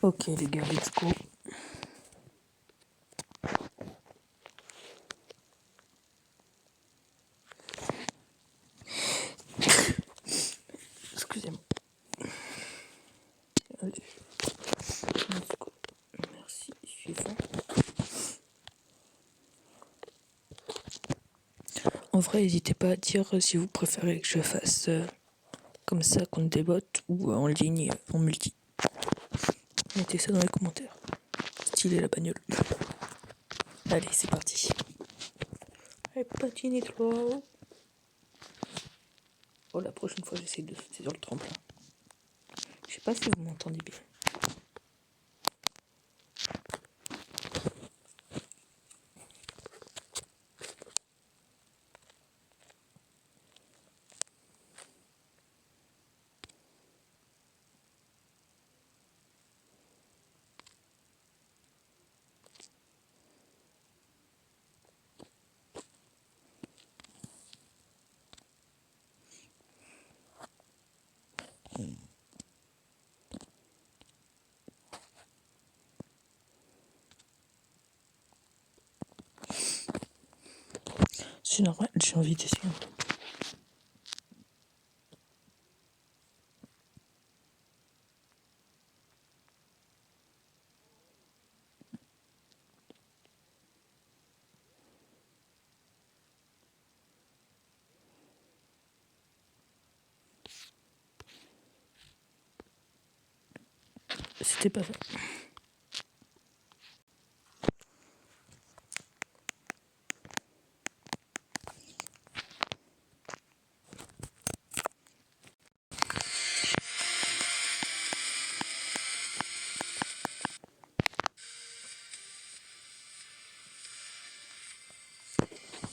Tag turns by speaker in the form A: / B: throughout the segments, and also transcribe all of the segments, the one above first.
A: Ok les gars, let's go. Excusez-moi. Allez. Let's go. Merci. Suivant. En vrai, n'hésitez pas à dire si vous préférez que je fasse comme ça contre des bots ou en ligne en multi. Mettez ça dans les commentaires. Stylé la bagnole. Allez, c'est parti. Allez, patinez toi. Oh, la prochaine fois, j'essaie de sauter sur le tremplin. Je sais pas si vous m'entendez bien. C'est normal, j'ai envie d'essayer. C'était pas ça.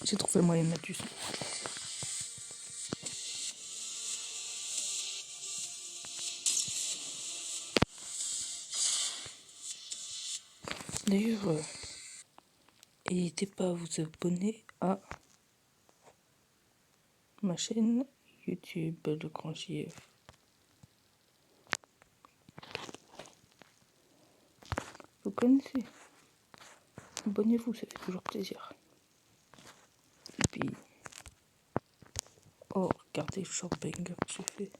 A: J'ai trouvé le moyen de mettre du son. D'ailleurs, n'hésitez pas à vous abonner à ma chaîne YouTube, le Grand JF. Vous connaissez? Abonnez-vous, ça fait toujours plaisir. Et puis, oh, regardez le short banger que j'ai fait.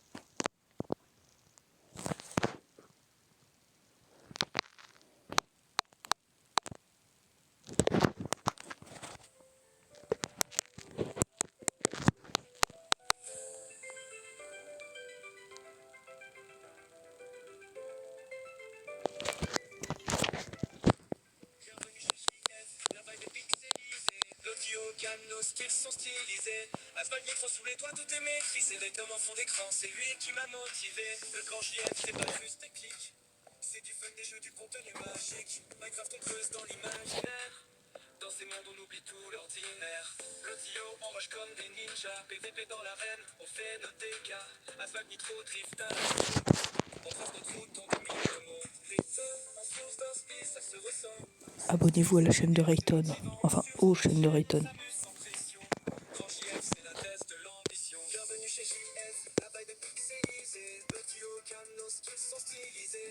B: Nos styles sont stylisés. Asphalt micro sous les toits, tout est maîtrisé. Les tomes en fond d'écran, c'est lui qui m'a motivé. Le grand JF, c'est pas juste des clics. C'est du fun, des jeux, du contenu magique. Minecraft, on creuse dans l'imaginaire. Dans ces mondes, on oublie tout l'ordinaire. L'audio, on rush comme des ninjas. PVP dans l'arène, on fait nos dégâts. Asphalt nitro, drift à la on trace notre route, on domine le monde. Rythme, en source d'inspi, ça se ressent.
A: Abonnez-vous à la chaîne de Rayton. Enfin, aux chaînes de Rayton.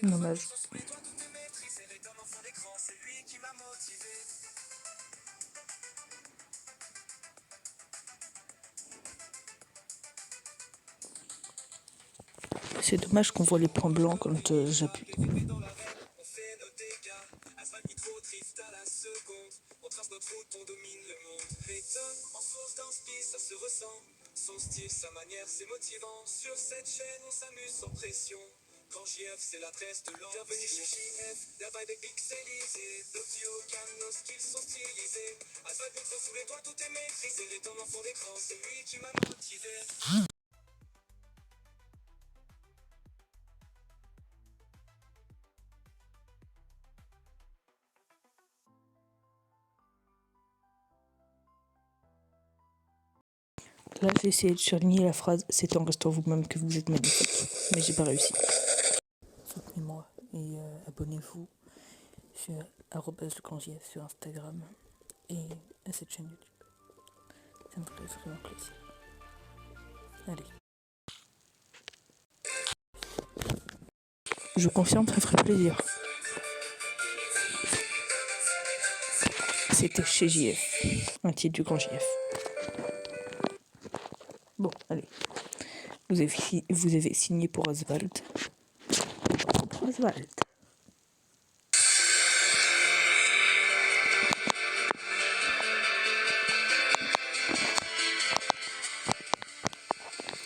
A: Dommage. C'est dommage qu'on voit les points blancs quand j'appuie. On trace notre route, on domine le monde. Rayton, en source d'inspi, ça se ressent. Son style, sa manière, c'est motivant. Sur cette chaîne, on s'amuse sans pression. Quand JF, c'est l'adresse de l'an. Bienvenue chez JF, la vibe est pixelisée. L'audio calme, nos skills sont stylisés. Asphalt micro sous les doigts, tout est maîtrisé. Les temps en fond d'écran, c'est lui qui m'a motivé. Là, j'ai essayé de surligner la phrase « C'est en restant vous-même que vous êtes magnifique », mais j'ai pas réussi. Soutenez-moi et abonnez-vous sur @legrandjf sur Instagram et à cette chaîne YouTube. Ça me ferait vraiment plaisir. Allez. Je confirme, ça ferait plaisir.
C: c'était chez JF. Un titre du grand JF. Bon, allez. Vous avez signé pour Oswald. Pour Oswald.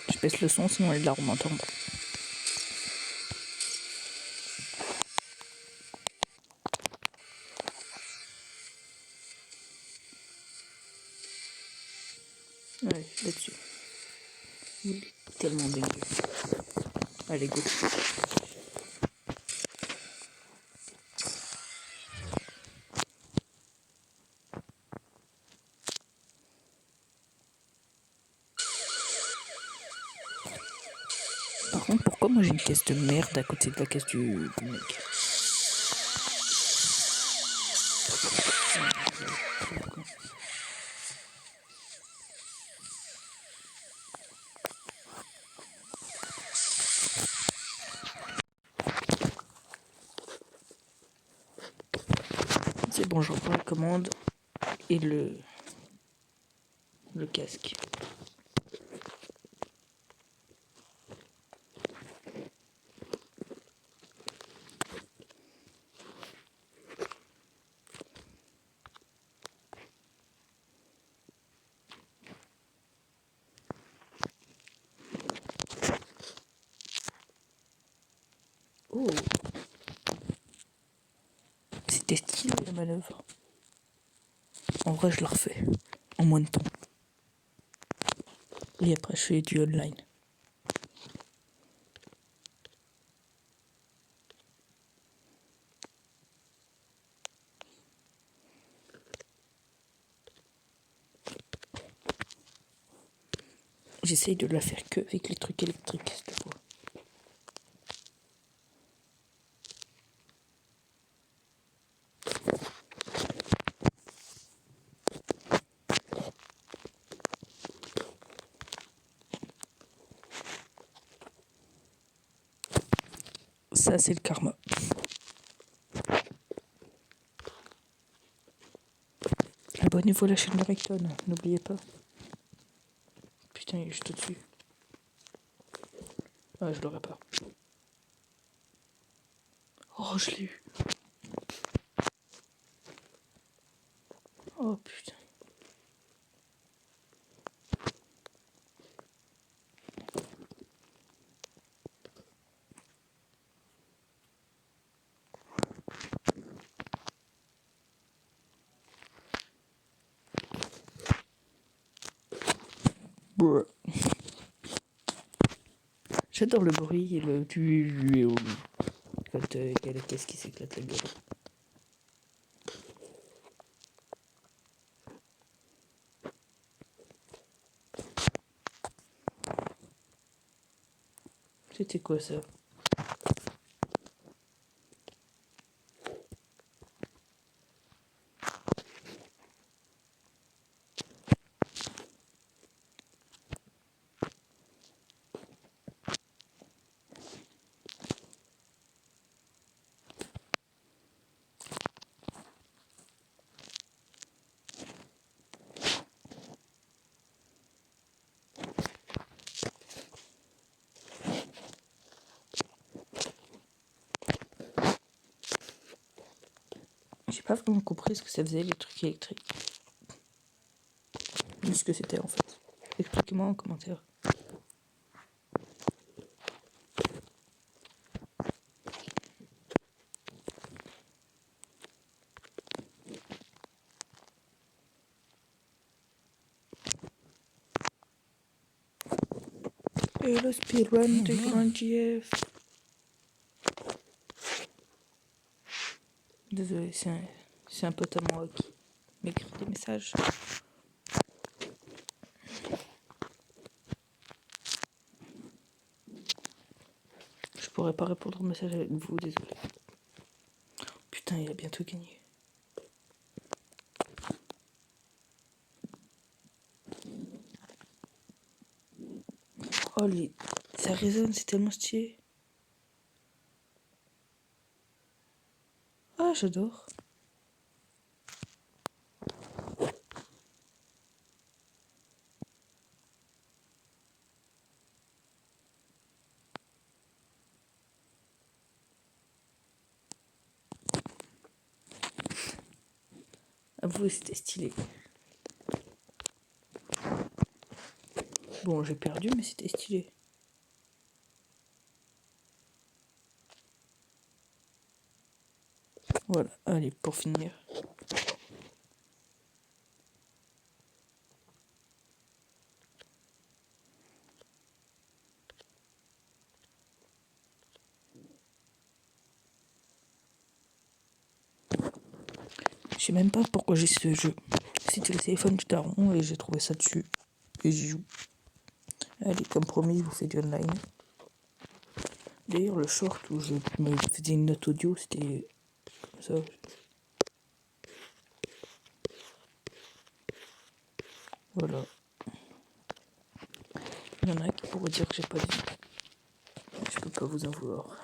C: Je baisse le son, sinon les larmes m'entendent. Allez, là-dessus. Il est tellement dégueu. Allez, go. Par contre, pourquoi moi j'ai une caisse de merde à côté de la caisse du mec? C'est bon, je reprends la commande et le casque. Oh, c'était stylé la manœuvre. En vrai, je la refais en moins de temps. Et après, je fais du online. J'essaye de la faire que avec les trucs électriques cette fois. Ça, c'est le karma. Abonnez-vous à la chaîne de Recton, n'oubliez pas. Putain, il est juste au-dessus. Ah, je l'aurais pas. Oh, je l'ai eu. Oh, putain. Bruh. J'adore le bruit et le quand il y a la caisse qui s'éclate la gueule. C'était quoi ça? J'ai pas vraiment compris ce que ça faisait les trucs électriques. Ni ce que c'était en fait. Expliquez-moi en commentaire. Et le speedrun du grand JF. Désolé, c'est un pote à moi qui m'écrit des messages. Je pourrais pas répondre au message avec vous, désolé. Putain, il a bientôt gagné. Oh, ça résonne, c'est tellement stylé. Ah, j'adore. Avouez, c'était stylé. Bon, j'ai perdu, mais c'était stylé. Voilà, allez, pour finir. Je sais même pas pourquoi j'ai ce jeu. C'était le téléphone du daron et j'ai trouvé ça dessus. Et j'y joue. Allez, comme promis, je vous fais du online. D'ailleurs, le short où je me faisais une note audio, c'était ça. Voilà. Il y en a qui pourraient dire que j'ai pas dit. Je peux pas vous en vouloir.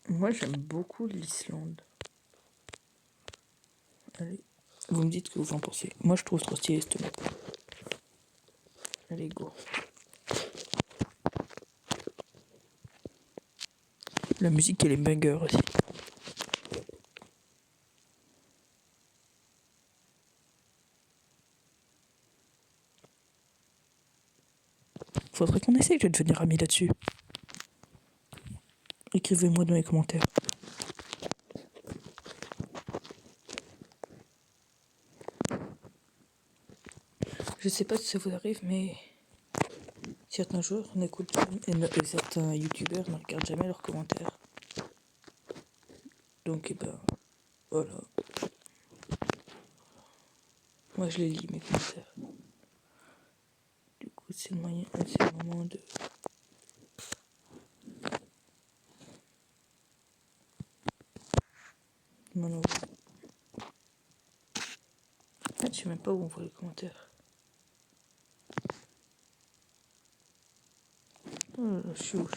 C: Moi, j'aime beaucoup l'Islande. Allez, vous me dites ce que vous en pensez. Moi, je trouve trop stylé cette map. Allez, go. La musique, elle est banger aussi. Faudrait qu'on essaye de devenir amis là-dessus. Écrivez-moi dans les commentaires. Je sais pas si ça vous arrive, mais certains joueurs n'écoutent et certains youtubeurs ne regardent jamais leurs commentaires. Donc, eh ben, voilà. Moi, je les lis, mes commentaires. Du coup, c'est le moment de... Ah, je sais même pas où on voit les commentaires. Oh là là, chou.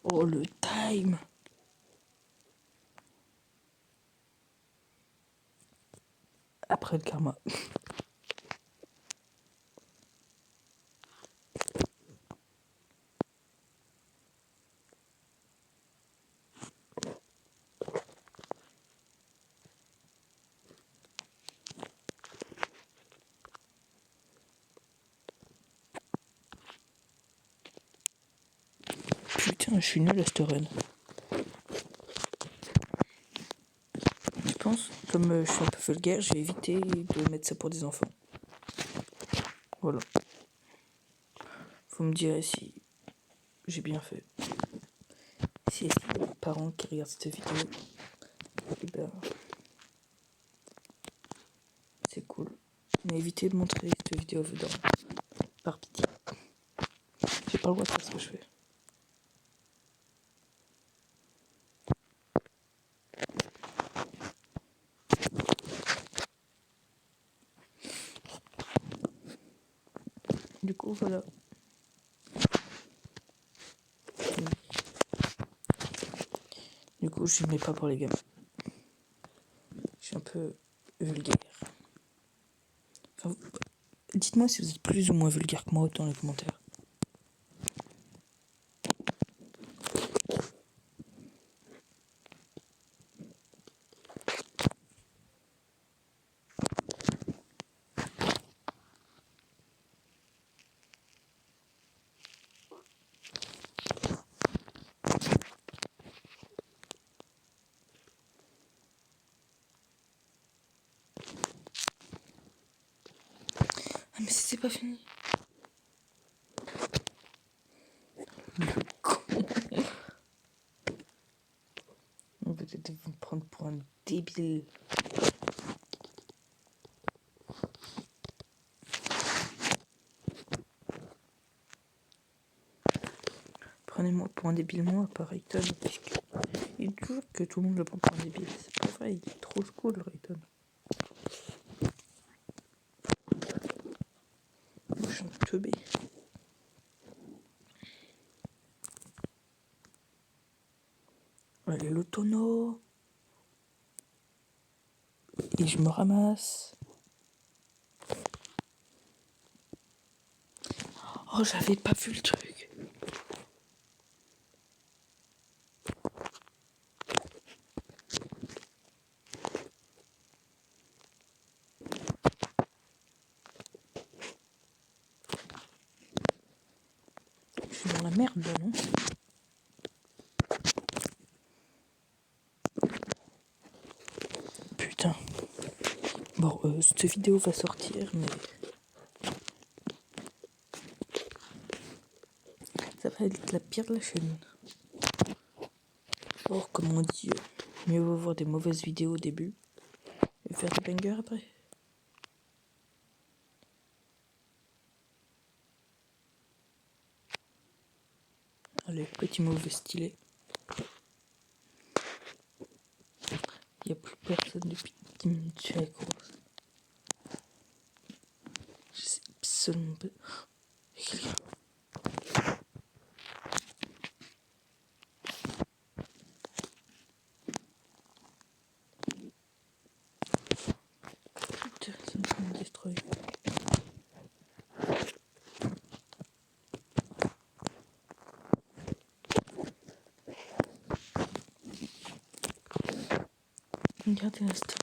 C: Oh, le time! Après le karma. Putain, je suis nul à cette run. Je pense, comme je suis un peu vulgaire, j'ai évité de mettre ça pour des enfants. Voilà. Vous me direz si j'ai bien fait. Si est-ce qu'il y a des parents qui regardent cette vidéo, eh ben, c'est cool. Mais évitez de montrer cette vidéo à vos darons. Par pitié. J'ai pas le droit de faire ce que je fais. Du coup, voilà. Du coup, je ne mets pas pour les gamins. Je suis un peu vulgaire. Enfin, dites-moi si vous êtes plus ou moins vulgaire que moi dans les commentaires. Ah mais c'est pas fini. Le con. Peut-être vous me prendre pour un débile. Prenez-moi pour un débile, moi, par Rayton. Il dit toujours que tout le monde le prend pour un débile. C'est pas vrai, il est trop cool, Rayton. Moi, je suis un teubé. Allez, le tonneau. Et je me ramasse. Oh, j'avais pas vu le truc. Je suis dans la merde là, non? Putain. Bon, cette vidéo va sortir, mais ça va être la pire de la chaîne. Or, comme on dit, mieux vaut voir des mauvaises vidéos au début et faire des bangers après. Allez, petit mauvais stylé. Il n'y a plus personne depuis 10 minutes sur la course. Je sais absolument pas. Il y a quelqu'un. Putain, ça me fait me destroyer. Regardez l'instant.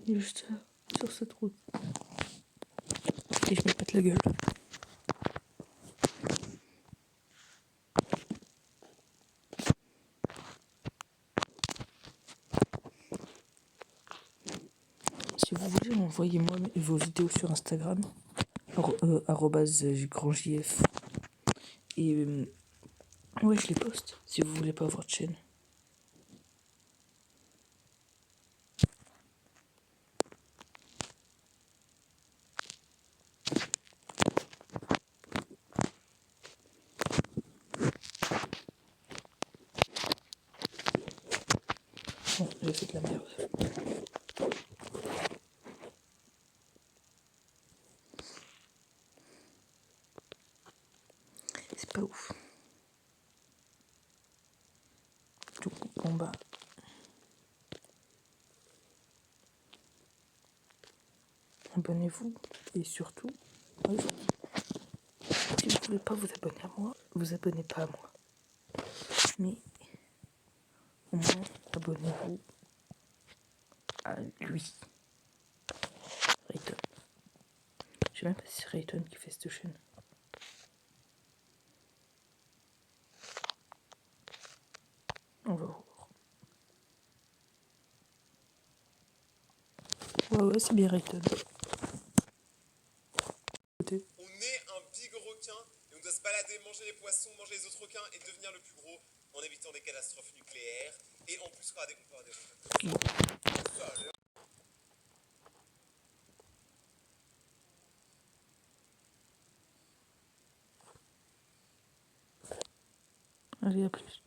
C: Il est juste sur cette route. Et je me pète la gueule. Si vous voulez, envoyez-moi vos vidéos sur Instagram. @grandjf. Et ouais, je les poste si vous voulez pas avoir de chaîne. Bon, j'ai fait de la merde. C'est pas ouf. Du coup, bon bah. Abonnez-vous. Et surtout, moi, je vous dis, si vous voulez pas vous abonner à moi, vous abonnez pas à moi. Mais au moins, abonnez-vous à lui. Rayton. Je sais même pas si c'est Rayton qui fait cette chaîne. On va voir. Ouais, c'est bien Rayton.
B: On est un big requin et on doit se balader, manger les poissons, manger les autres requins et devenir le plus gros en évitant des catastrophes nucléaires. Et en plus, regardez, on peut avoir des requins. Ça a l'air.
C: Allez, à plus.